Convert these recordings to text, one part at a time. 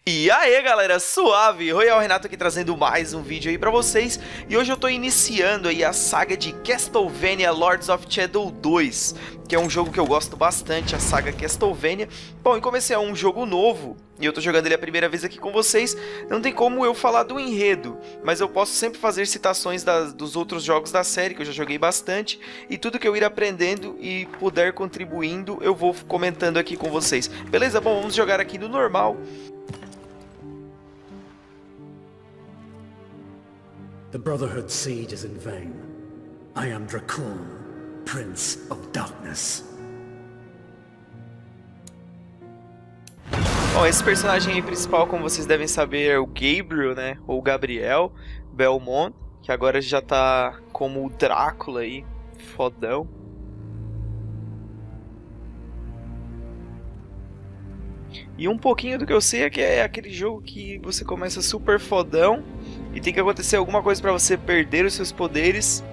E aí galera, suave, Royal Renato aqui trazendo mais um vídeo aí pra vocês. E hoje eu tô iniciando aí a saga de Castlevania Lords of Shadow 2, que é um jogo que eu gosto bastante, a saga Castlevania. Bom, e como esse é um jogo novo, e eu tô jogando ele a primeira vez aqui com vocês, não tem como eu falar do enredo, mas eu posso sempre fazer citações dos outros jogos da série, que eu já joguei bastante, e tudo que eu ir aprendendo e puder contribuindo, eu vou comentando aqui com vocês. Beleza? Bom, vamos jogar aqui no normal. The Brotherhood's siege is in vain. I am Dracul, Prince of Darkness. Bom, esse personagem aí principal, como vocês devem saber, é o Gabriel, né? Ou Gabriel Belmont, que agora já tá como o Drácula aí, fodão. E um pouquinho do que eu sei é que é aquele jogo que você começa super fodão e tem que acontecer alguma coisa pra você perder os seus poderes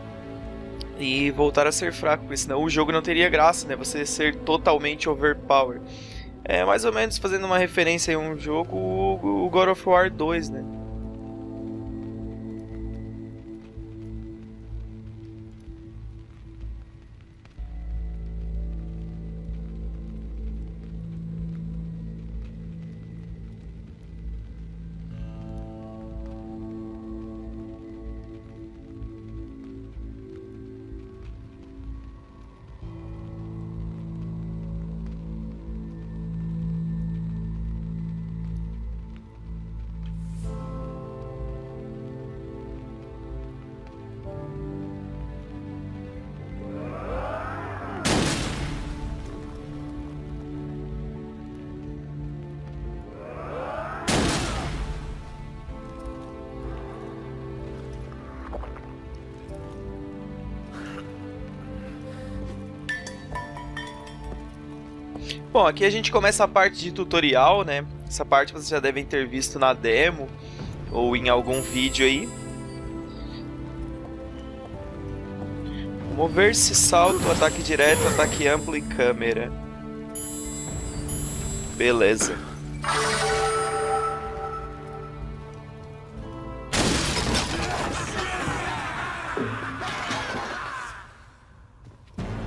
e voltar a ser fraco, porque senão o jogo não teria graça, né? Você ser totalmente overpower. É mais ou menos fazendo uma referência a um jogo, o God of War 2, né? Bom, aqui a gente começa a parte de tutorial, né? Essa parte vocês já devem ter visto na demo ou em algum vídeo aí. Mover-se, salto, ataque direto, ataque amplo e câmera. Beleza.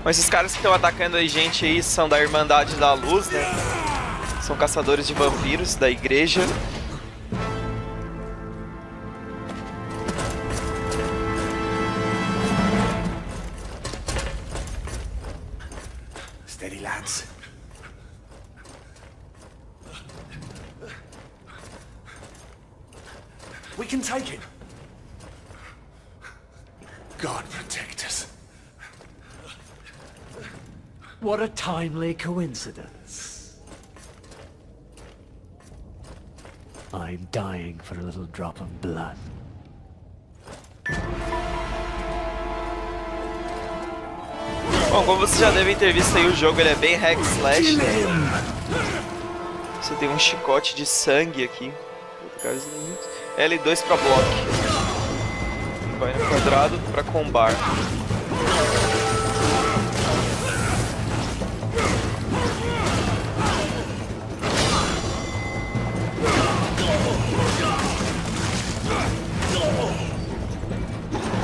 Bom, esses caras que estão atacando a gente aí são da Irmandade da Luz, né? São caçadores de vampiros da igreja. Steady, lads. We can take it. God protect us. What a timely coincidence. I'm dying for a little drop of blood. Bom, como vocês já devem ter visto aí, o jogo ele é bem hack slash, né? Você tem um chicote de sangue aqui. L2 pra bloco. Vai no quadrado pra combar.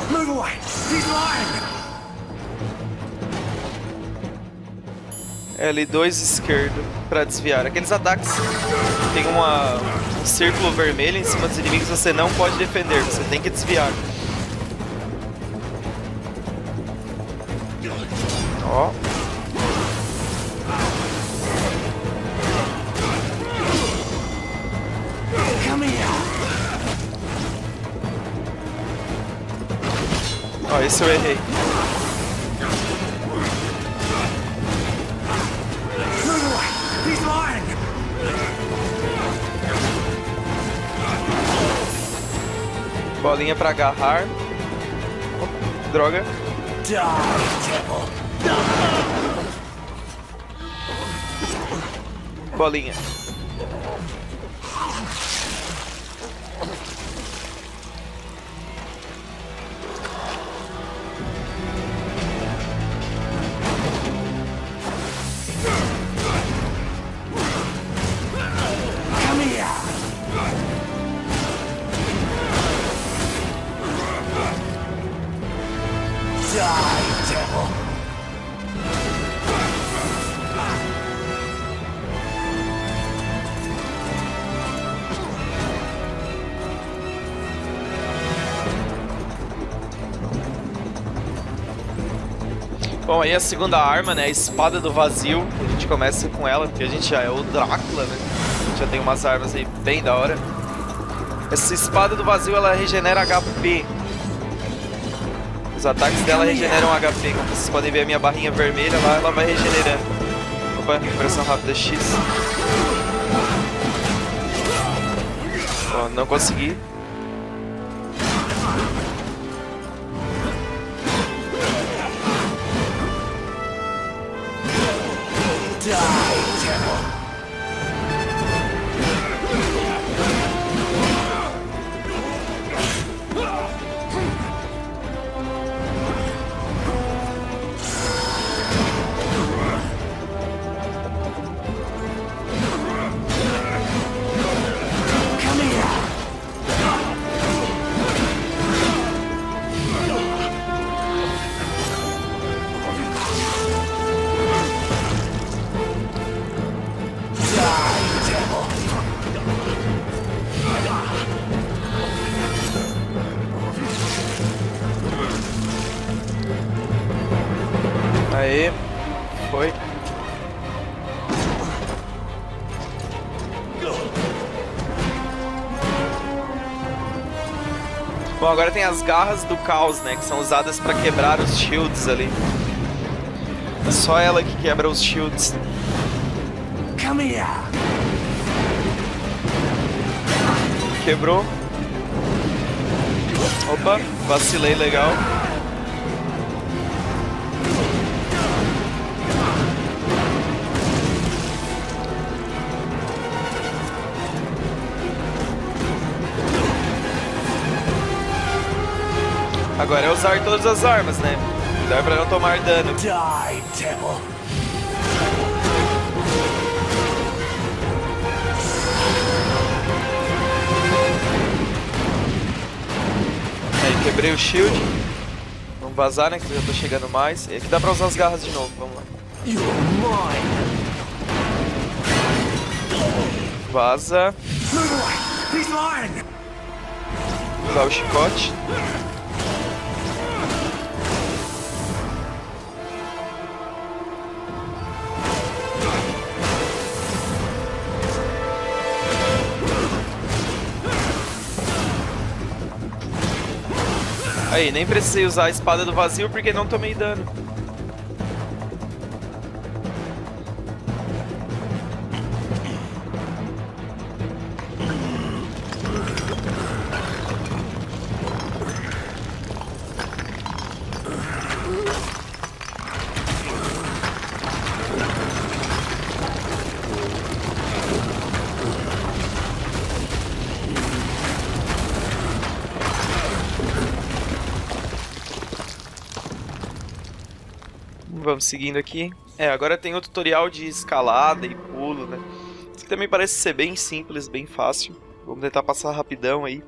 Move away! He's lying! L2 esquerdo para desviar. Aqueles ataques tem um círculo vermelho em cima dos inimigos, você não pode defender, você tem que desviar. Ó. Ó, esse eu errei. Bolinha pra agarrar. Oh, droga. Bolinha. Come here! Bom, aí a segunda arma, né, a espada do vazio. A gente começa com ela, porque a gente já é o Drácula, né? A gente já tem umas armas aí bem da hora. Essa espada do vazio, ela regenera HP. Os ataques dela regeneram HP. Como vocês podem ver a minha barrinha vermelha lá, ela vai regenerando. Opa, pressão rápida X. Ó, não consegui. Aê, foi. Bom, agora tem as garras do caos, né, que são usadas pra quebrar os shields ali. É só ela que quebra os shields. Quebrou. Opa, vacilei legal. Agora é usar todas as armas, né? Cuidar pra não tomar dano. Die, devil. Aí, quebrei o shield. Vamos vazar, né? Que eu já tô chegando mais. E aqui dá pra usar as garras de novo, vamos lá. Vaza. Usar o chicote. Aí, nem precisei usar a espada do vazio porque não tomei dano. Vamos seguindo aqui. Agora tem o tutorial de escalada e pulo, né? Isso aqui também parece ser bem simples, bem fácil. Vamos tentar passar rapidão aí.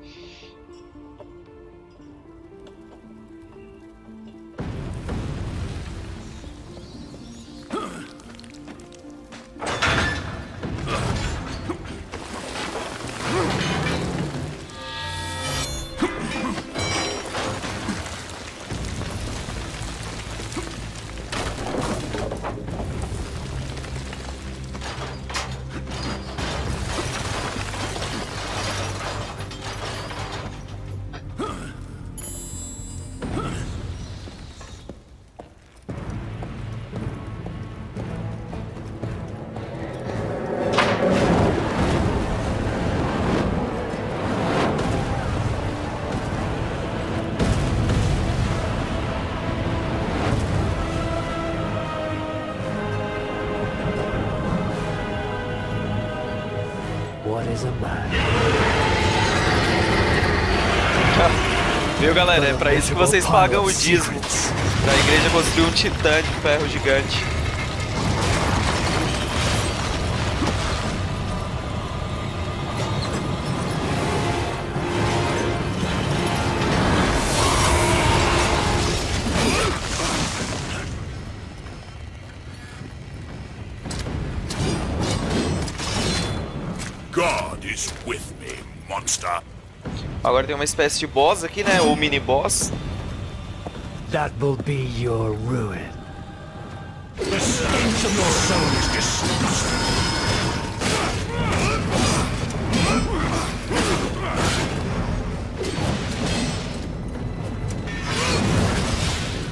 Viu, galera? É pra isso que vocês pagam o dízimo. Pra igreja construir um titã de ferro gigante. God is with me, monster. Agora tem uma espécie de boss aqui, né? Ou mini boss. That will be your ruin. The stench of your soul is disgusting.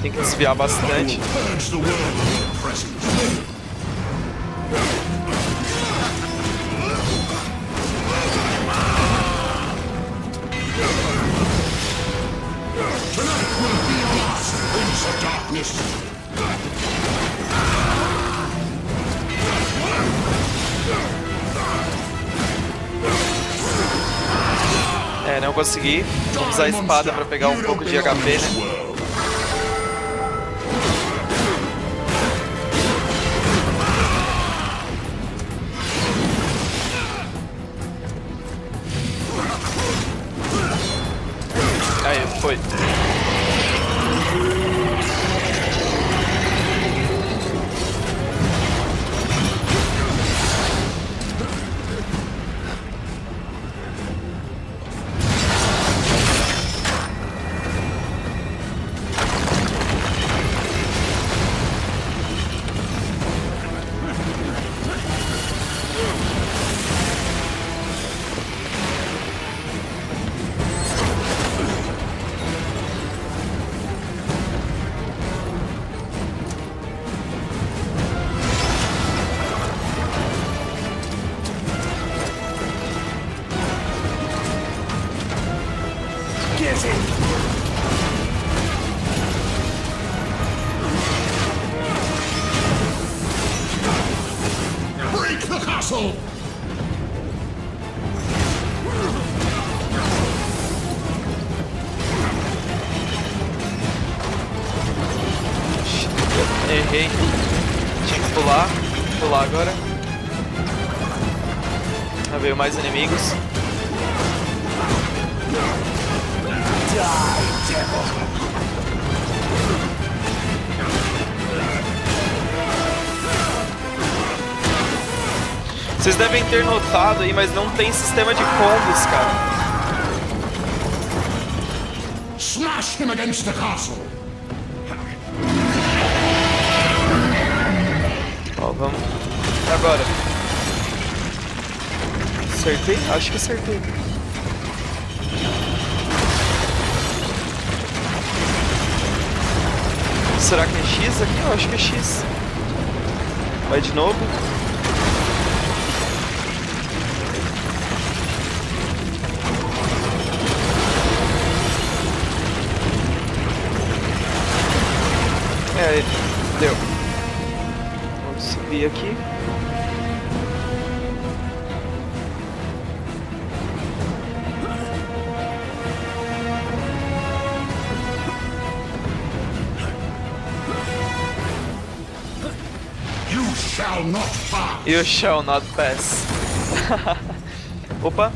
Tem que desviar bastante. Purge the world with your presence. Tonight will be your last, Prince of Darkness. É, não consegui. Vou usar a espada pra pegar um pouco de HP, né? Aí, foi. Break the castle! Errei. Tinha que pular. Vou pular agora. Já veio mais inimigos. Vocês devem ter notado aí, mas não tem sistema de combos, cara. Smash him against the castle! Ó, vamos. Agora. Acertei? Acho que acertei. Será que é X aqui? Eu acho que é X. Vai de novo. É, deu. Vamos subir aqui. You shall not pass! You shall not pass. Opa.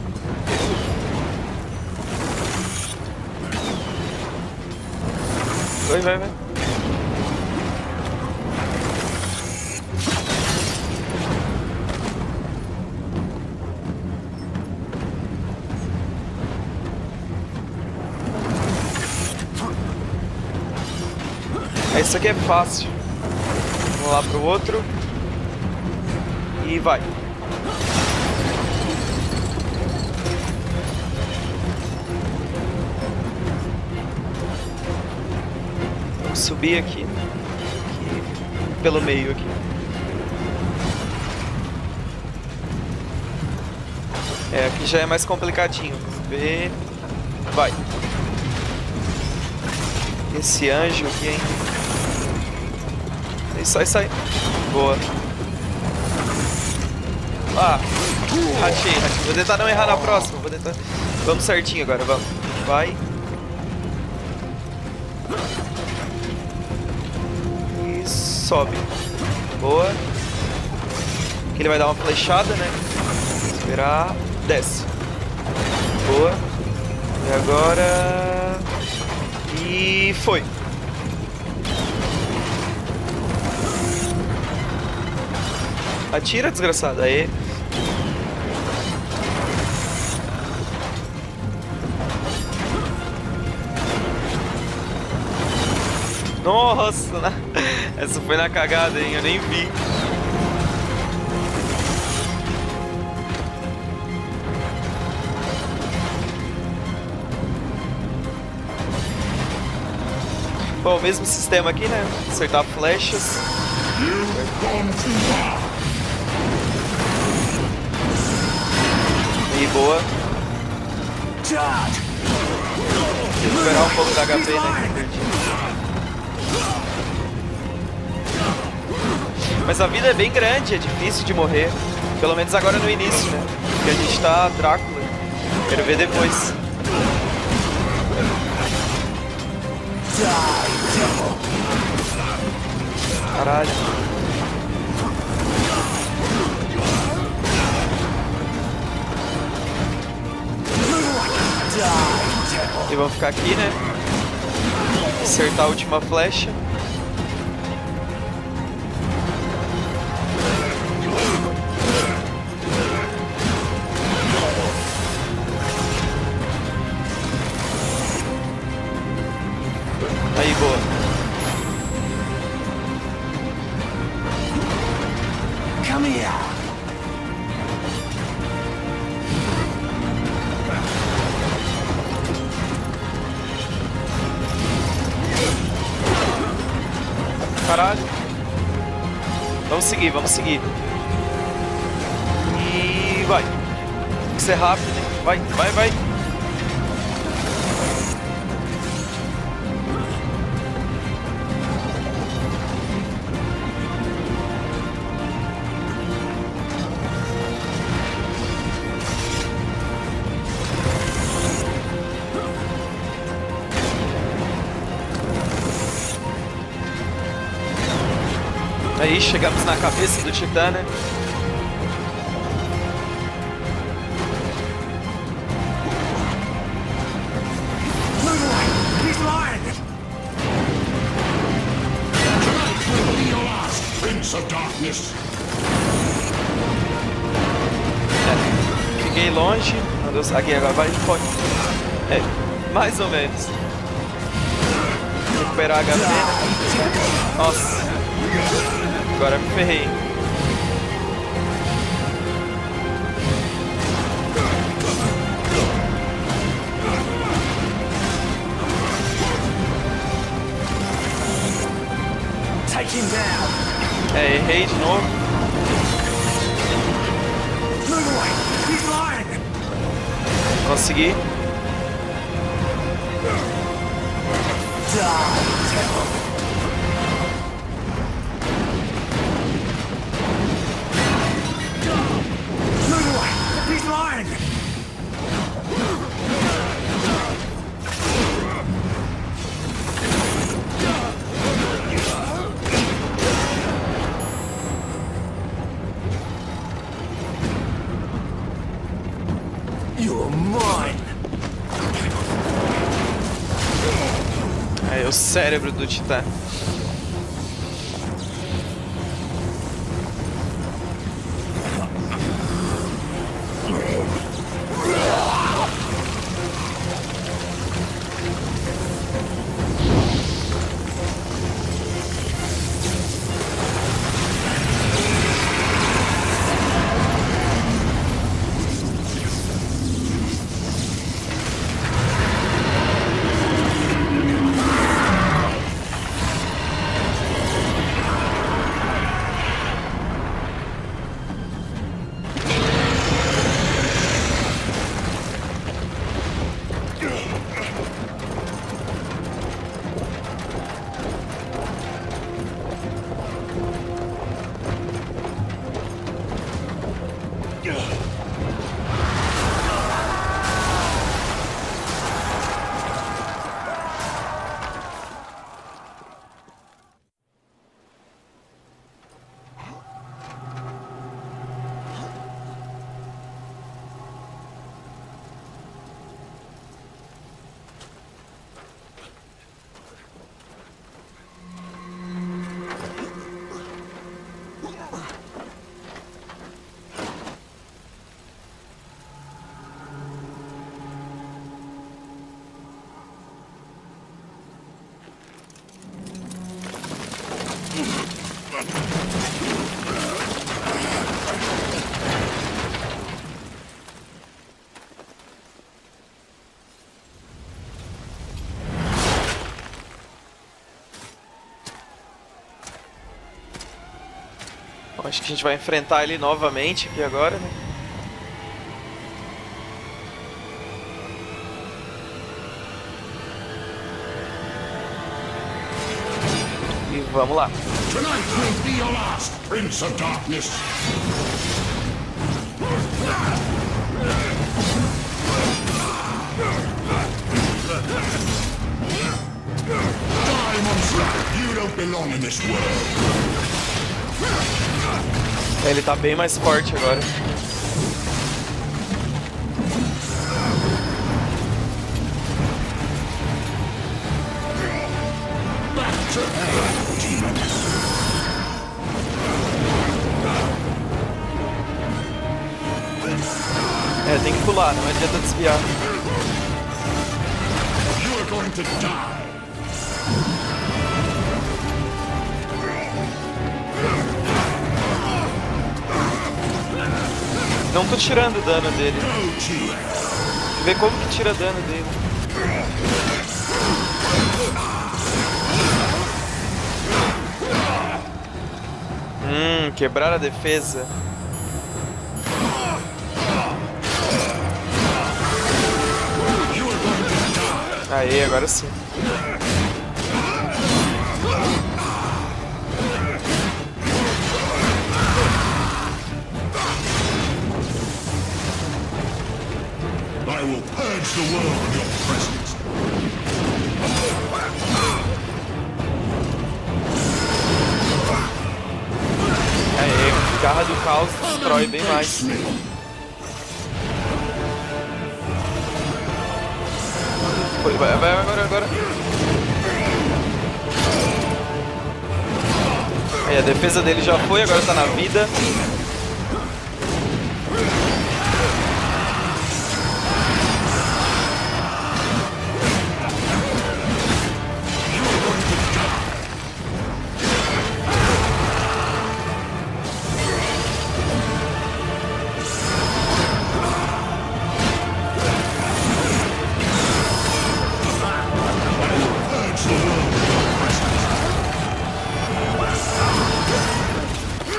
Vai. Isso aqui é fácil. Vamos lá pro outro. E vai. Vamos subir aqui. Pelo meio aqui. É, aqui já é mais complicadinho. Vamos ver. Vai. Esse anjo aqui, hein? Sai. Boa. Ah, ratei. Vou tentar não errar na próxima. Vou tentar. Vamos certinho agora, vamos. Vai. E sobe. Boa. Aqui ele vai dar uma flechada, né? Esperar. Desce. Boa. E agora... E foi. Atira, desgraçado. Aí. Nossa, essa foi na cagada, hein? Eu nem vi. Bom, o mesmo sistema aqui, né? Acertar flechas. E boa. Recuperar um pouco da HP, né? Perdi. Mas a vida é bem grande, é difícil de morrer. Pelo menos agora no início, né? Porque a gente tá Drácula. Quero ver depois. Caralho. E vamos ficar aqui, né? Acertar a última flecha. Aí, boa. Come here. Caralho. Vamos seguir, vamos seguir. E vai. Tem que ser rápido, né? Vai, vai, vai. Aí chegamos na cabeça do Titã, né? Prince of Darkness. Fiquei longe. Aqui agora vai pode. Mais ou menos. Recuperar a HP, né? Nossa. Agora me ferrei. Take him down. Errei de novo. Move away. He's lying. Consegui. Move away. He's lying. You're mine. É o cérebro do Titã. Bom, acho que a gente vai enfrentar ele novamente aqui agora, né? E vamos lá. Tonight will be your last, Prince of Darkness. Die, monster! You don't belong in this world. Ele tá bem mais forte agora. Back to hell, demon. É, tem que pular, não adianta desviar. You are going to die. Não tô tirando dano dele. Go, Chave. Vê como que tira dano dele. Quebrar a defesa. Aê, agora sim. I will purge the world of your presence. Aê, garra do caos destrói bem mais. Foi, vai agora. Aí a defesa dele já foi, agora tá na vida.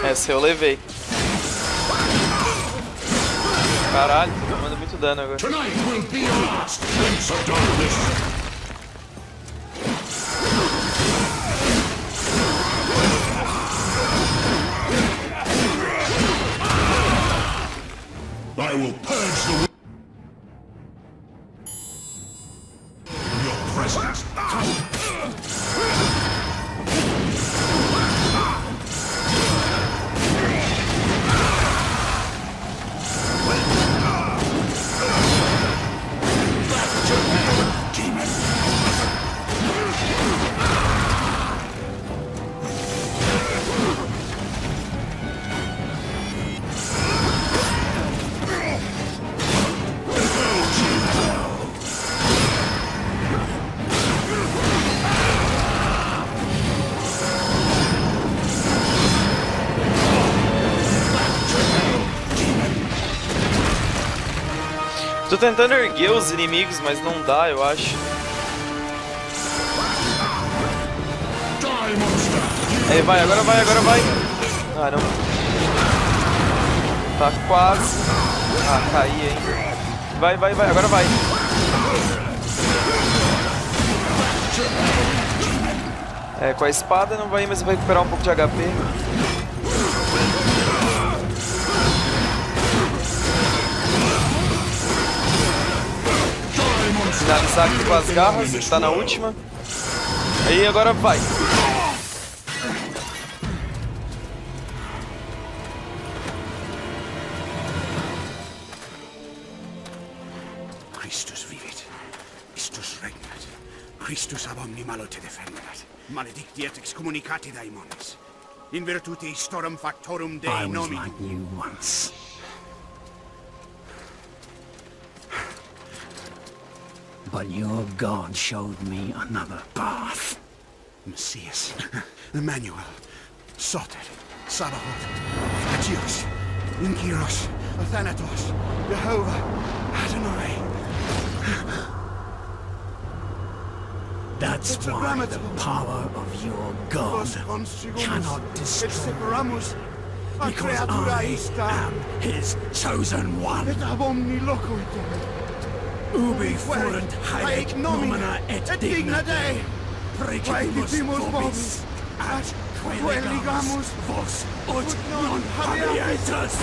Essa eu levei. Caralho, tô tomando muito dano agora. Tonight will be your last, Prince of Darkness. I will purge the world of your presence. Tô tentando erguer os inimigos, mas não dá, eu acho. Aí vai, agora vai. Ah, não. Tá quase. Ah, caí, hein. Vai, agora vai. É, com a espada não vai, mas vai recuperar um pouco de HP. Finalizar aqui com as garras, tá na última. Aí agora vai. Christus vivit, Christus regnat, Christus ab omni malo te defendat, maledictiat excommunicati daemones, in virtute istorum factorum Dei I was nominum. like you once. But your God showed me another path. Messias, Emmanuel, Soter, Sabaoth, Agios, Inkiros, Athanatos, Jehovah, Adonai. That's why the power of your God cannot destroy me. Because I am his chosen one. Ubi fuerunt haec nomina et digna Dei, precipimus vobis, at queligamus vos ut non habietus.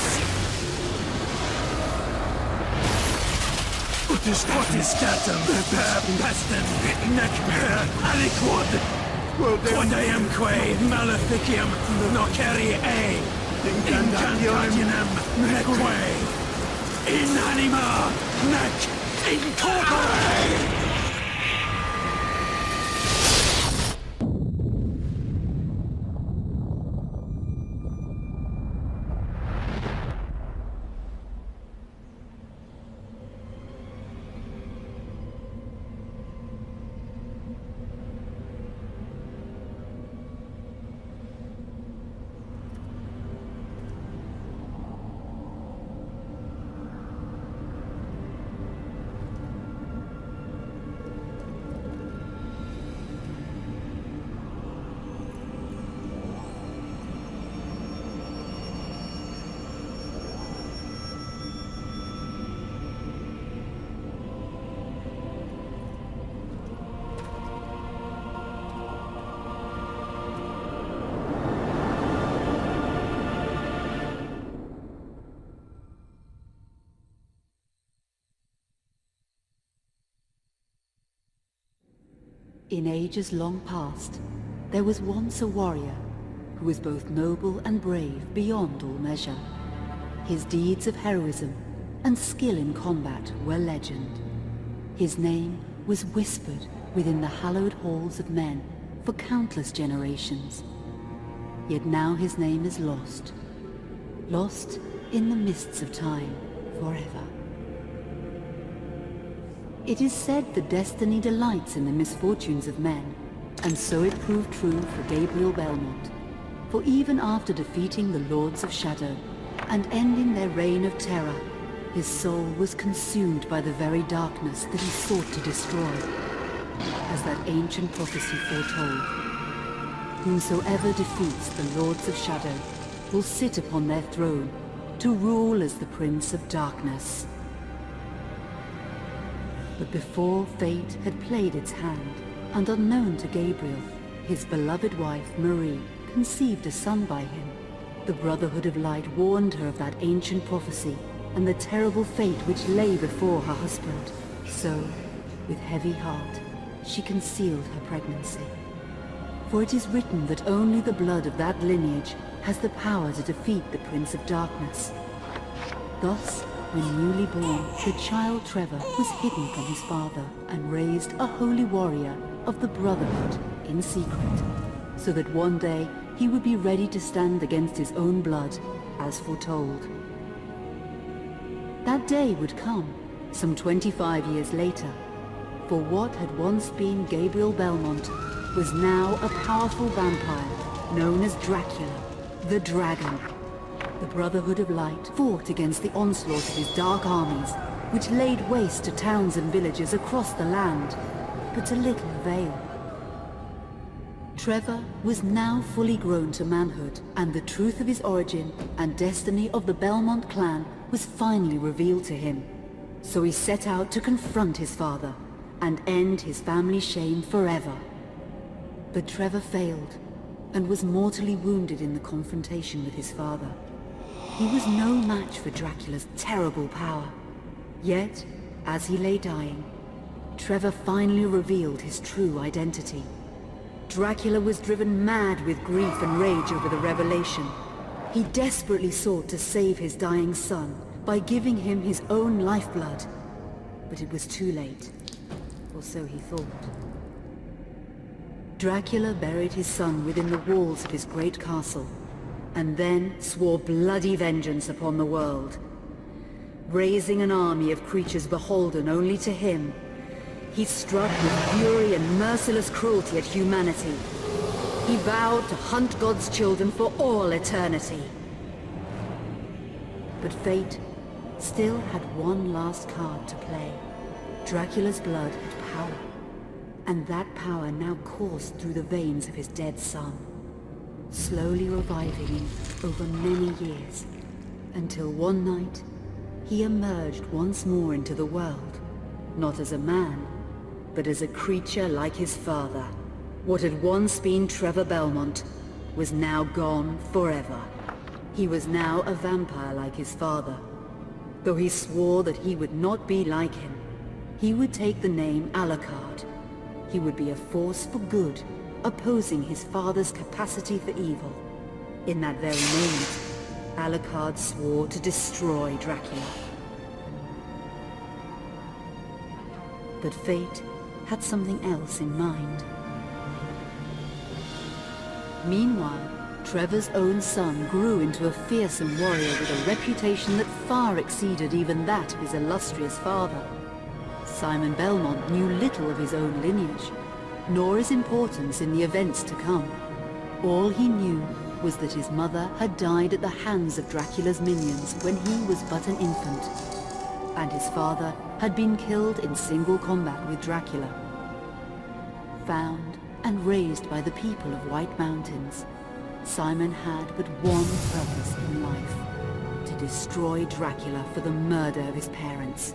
Potestatem per pestem, nec per aliquod, quod eamque maleficium noceri incantationem neque, in anima nec in corpore. In ages long past, there was once a warrior who was both noble and brave beyond all measure. His deeds of heroism and skill in combat were legend. His name was whispered within the hallowed halls of men for countless generations. Yet now his name is lost. Lost in the mists of time forever. It is said that destiny delights in the misfortunes of men, and so it proved true for Gabriel Belmont. For even after defeating the Lords of Shadow and ending their reign of terror, his soul was consumed by the very darkness that he sought to destroy, as that ancient prophecy foretold. Whomsoever defeats the Lords of Shadow will sit upon their throne to rule as the Prince of Darkness. But before fate had played its hand, and unknown to Gabriel, his beloved wife, Marie, conceived a son by him. The Brotherhood of Light warned her of that ancient prophecy and the terrible fate which lay before her husband. So, with heavy heart, she concealed her pregnancy. For it is written that only the blood of that lineage has the power to defeat the Prince of Darkness. Thus, when newly born, the child Trevor was hidden from his father and raised a holy warrior of the Brotherhood in secret, so that one day he would be ready to stand against his own blood, as foretold. That day would come, some 25 years later, for what had once been Gabriel Belmont was now a powerful vampire known as Dracula, the Dragon. The Brotherhood of Light fought against the onslaught of his dark armies, which laid waste to towns and villages across the land, but to little avail. Trevor was now fully grown to manhood, and the truth of his origin and destiny of the Belmont clan was finally revealed to him. So he set out to confront his father and end his family's shame forever. But Trevor failed, and was mortally wounded in the confrontation with his father. He was no match for Dracula's terrible power. Yet, as he lay dying, Trevor finally revealed his true identity. Dracula was driven mad with grief and rage over the revelation. He desperately sought to save his dying son by giving him his own lifeblood. But it was too late, or so he thought. Dracula buried his son within the walls of his great castle, and then swore bloody vengeance upon the world. Raising an army of creatures beholden only to him, he struck with fury and merciless cruelty at humanity, He vowed to hunt God's children for all eternity. But fate still had one last card to play. Dracula's blood had power, and that power now coursed through the veins of his dead son, slowly reviving him over many years, until one night he emerged once more into the world, not as a man, but as a creature like his father. What had once been Trevor Belmont was now gone forever. He was now a vampire like his father. Though he swore that he would not be like him, he would take the name Alucard. He would be a force for good, opposing his father's capacity for evil. In that very moment, Alucard swore to destroy Dracula. But fate had something else in mind. Meanwhile, Trevor's own son grew into a fearsome warrior with a reputation that far exceeded even that of his illustrious father. Simon Belmont knew little of his own lineage, nor his importance in the events to come. All he knew was that his mother had died at the hands of Dracula's minions when he was but an infant, and his father had been killed in single combat with Dracula. Found and raised by the people of White Mountains, Simon had but one purpose in life: to destroy Dracula for the murder of his parents.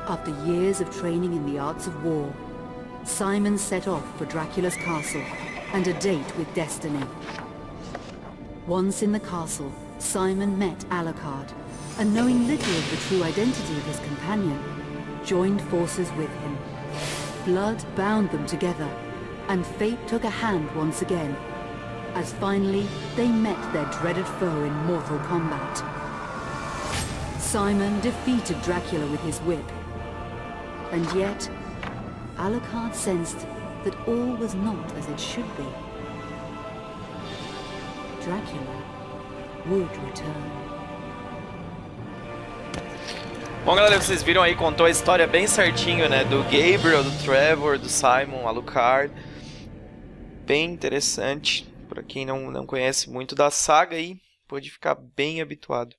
After years of training in the arts of war, Simon set off for Dracula's castle and a date with destiny. Once in the castle, Simon met Alucard, and knowing little of the true identity of his companion, joined forces with him. Blood bound them together, and fate took a hand once again, as finally they met their dreaded foe in mortal combat. Simon defeated Dracula with his whip, and yet Alucard sensed that all was not as it should be. Dracula would return. Bom, galera, vocês viram aí, contou a história bem certinho, né? Do Gabriel, do Trevor, do Simon, Alucard. Bem interessante. Para quem não conhece muito da saga aí, pode ficar bem habituado.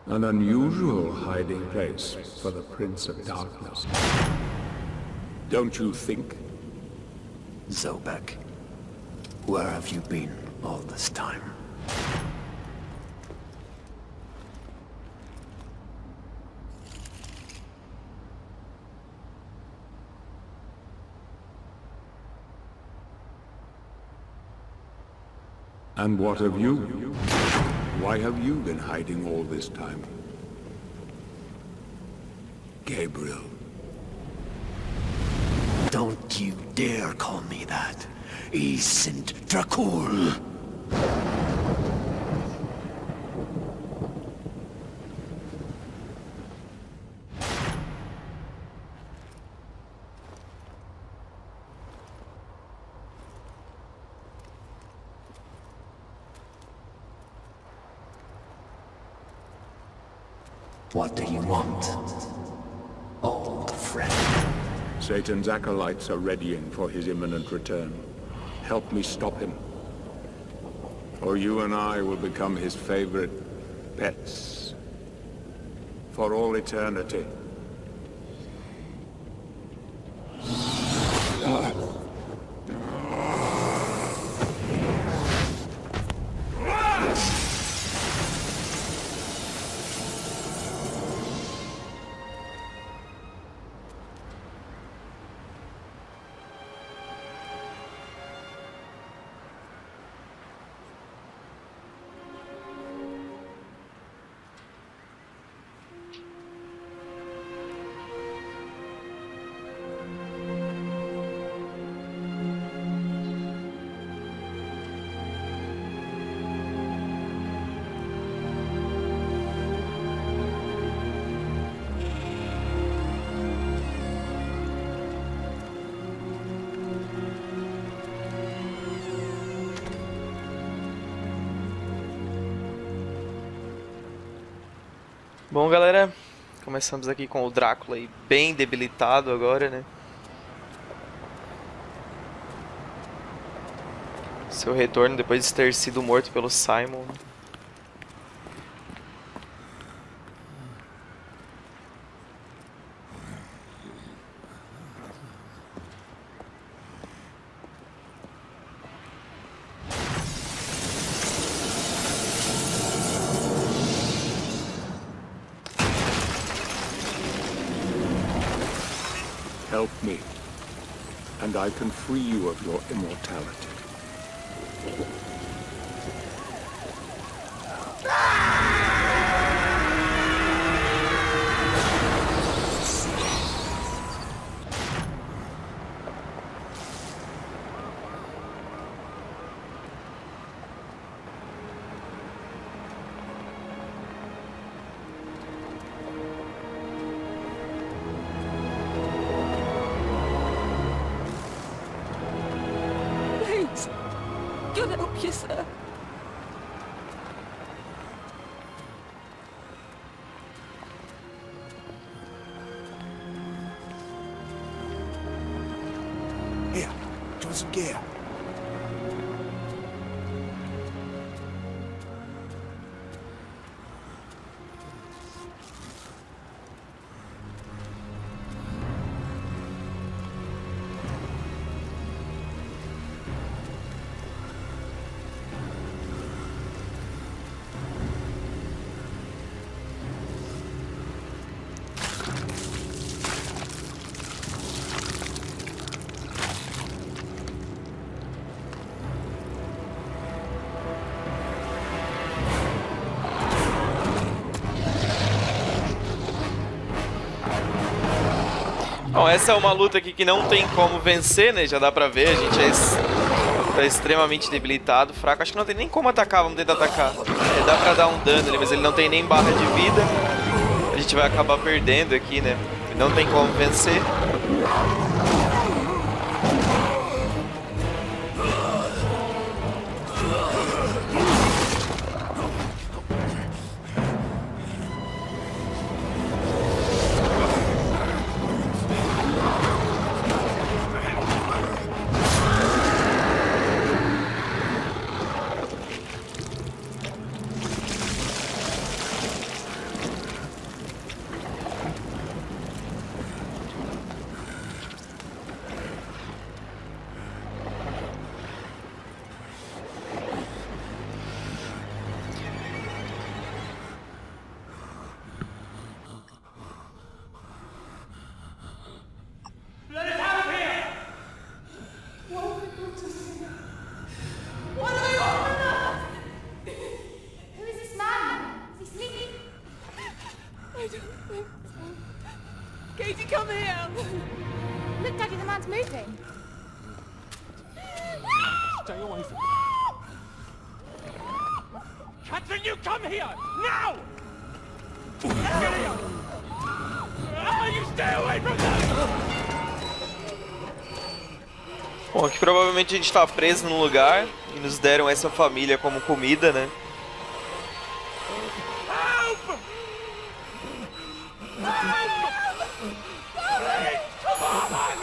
An unusual hiding place for the Prince of Darkness. Don't you think? Zobek, where have you been all this time? And what of you? Why have you been hiding all this time? Gabriel. Don't you dare call me that. I sind Dracul. What do you want, old friend? Satan's acolytes are readying for his imminent return. Help me stop him. Or you and I will become his favorite pets. For all eternity. Bom, galera, começamos aqui com o Drácula aí bem debilitado agora, né? Seu retorno depois de ter sido morto pelo Simon. Help me, and I can free you of your immortality. Please, God help you, sir. Here, give us some gear. Bom, essa é uma luta aqui que não tem como vencer, né? Já dá pra ver, a gente tá extremamente debilitado, fraco. Acho que não tem nem como atacar, vamos tentar atacar. Dá pra dar um dano ali, mas ele não tem nem barra de vida. A gente vai acabar perdendo aqui, né? Não tem como vencer. man's moving. Stay away from me. Catherine, you come here! Now! Get here! You stay away from them! Bom, aqui provavelmente a gente tá preso num lugar e nos deram essa família como comida, né? Help! Help! Please, come on!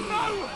No!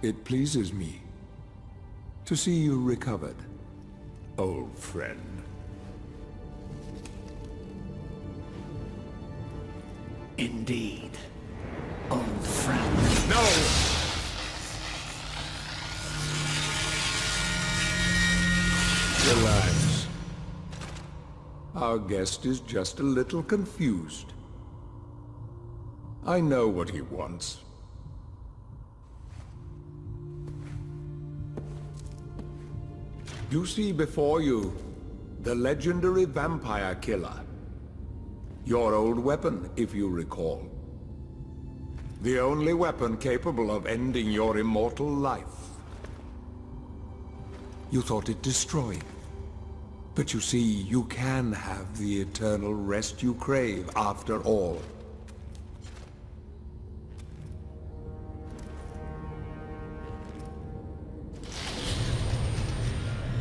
It pleases me to see you recovered, old friend. Indeed, old friend. No! Relax. Our guest is just a little confused. I know what he wants. You see before you the legendary vampire killer. Your old weapon, if you recall. The only weapon capable of ending your immortal life. You thought it destroyed. But you see, you can have the eternal rest you crave after all.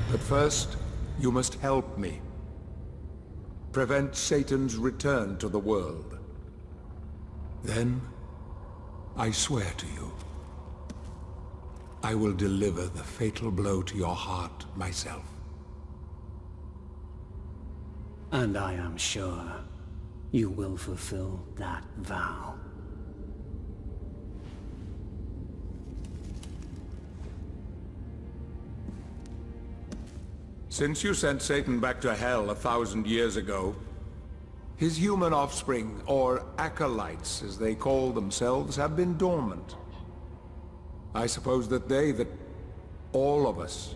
But first, you must help me. Prevent Satan's return to the world. Then, I swear to you, I will deliver the fatal blow to your heart myself. And I am sure you will fulfill that vow. Since you sent Satan back to hell 1,000 years ago, his human offspring, or acolytes as they call themselves, have been dormant. I suppose that all of us,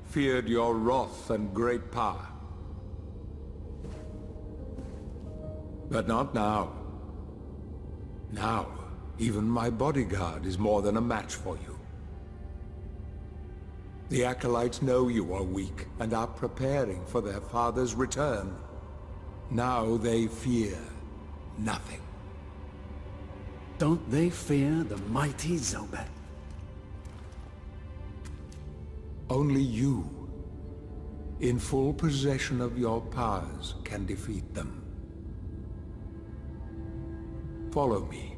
feared your wrath and great power. But not now. Now, even my bodyguard is more than a match for you. The acolytes know you are weak and are preparing for their father's return. Now they fear nothing. Don't they fear the mighty Zobek? Only you, in full possession of your powers, can defeat them. Follow me,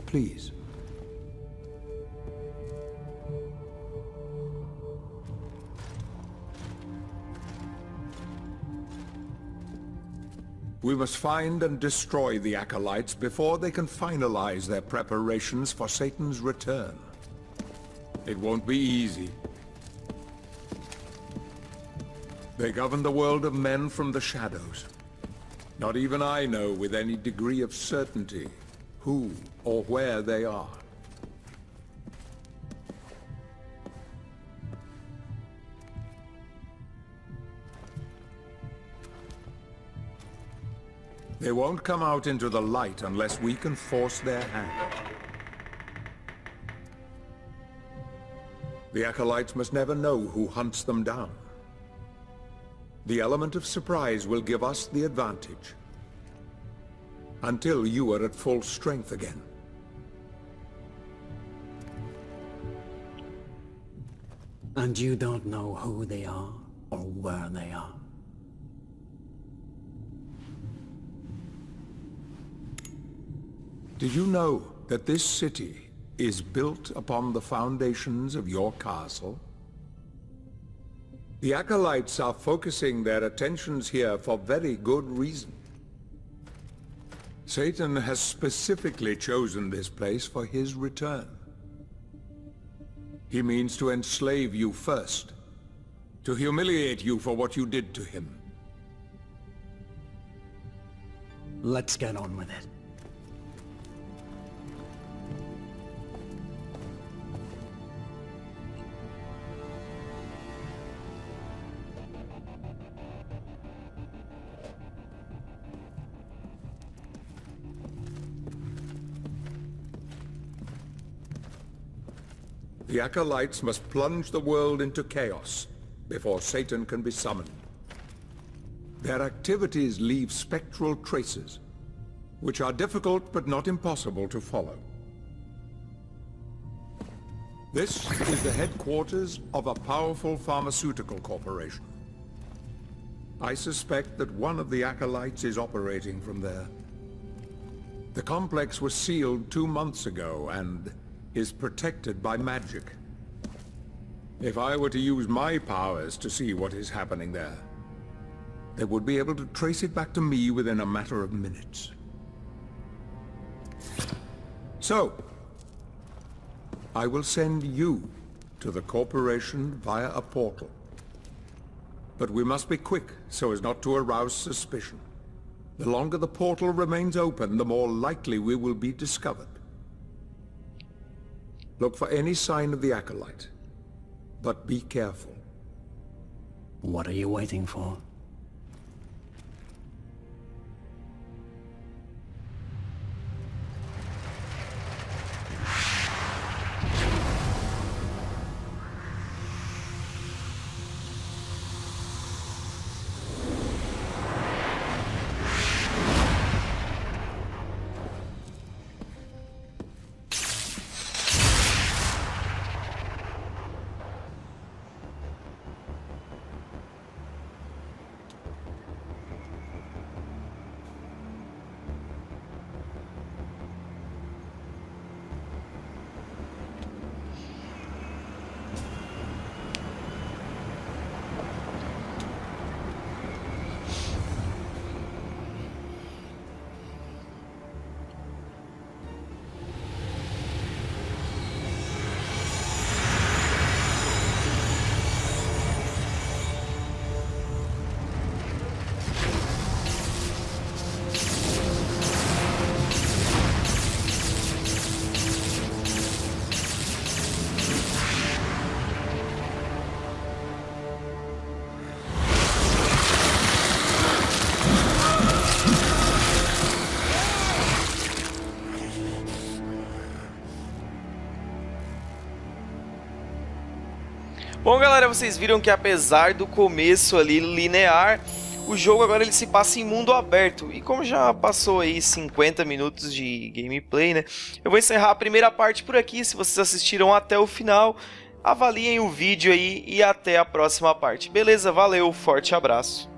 please. We must find and destroy the acolytes before they can finalize their preparations for Satan's return. It won't be easy. They govern the world of men from the shadows. Not even I know with any degree of certainty who or where they are. They won't come out into the light unless we can force their hand. The acolytes must never know who hunts them down. The element of surprise will give us the advantage. Until you are at full strength again. And you don't know who they are, or where they are. Did you know that this city is built upon the foundations of your castle? The acolytes are focusing their attentions here for very good reason. Satan has specifically chosen this place for his return. He means to enslave you first, to humiliate you for what you did to him. Let's get on with it. The acolytes must plunge the world into chaos before Satan can be summoned. Their activities leave spectral traces, which are difficult but not impossible to follow. This is the headquarters of a powerful pharmaceutical corporation. I suspect that one of the acolytes is operating from there. The complex was sealed 2 months ago and is protected by magic. If I were to use my powers to see what is happening there, they would be able to trace it back to me within a matter of minutes. So, I will send you to the corporation via a portal. But we must be quick so as not to arouse suspicion. The longer the portal remains open, the more likely we will be discovered. Look for any sign of the acolyte, but be careful. What are you waiting for? Bom, galera, vocês viram que apesar do começo ali linear, o jogo agora ele se passa em mundo aberto. E como já passou aí 50 minutos de gameplay, né? Eu vou encerrar a primeira parte por aqui. Se vocês assistiram até o final, avaliem o vídeo aí e até a próxima parte. Beleza? Valeu, forte abraço.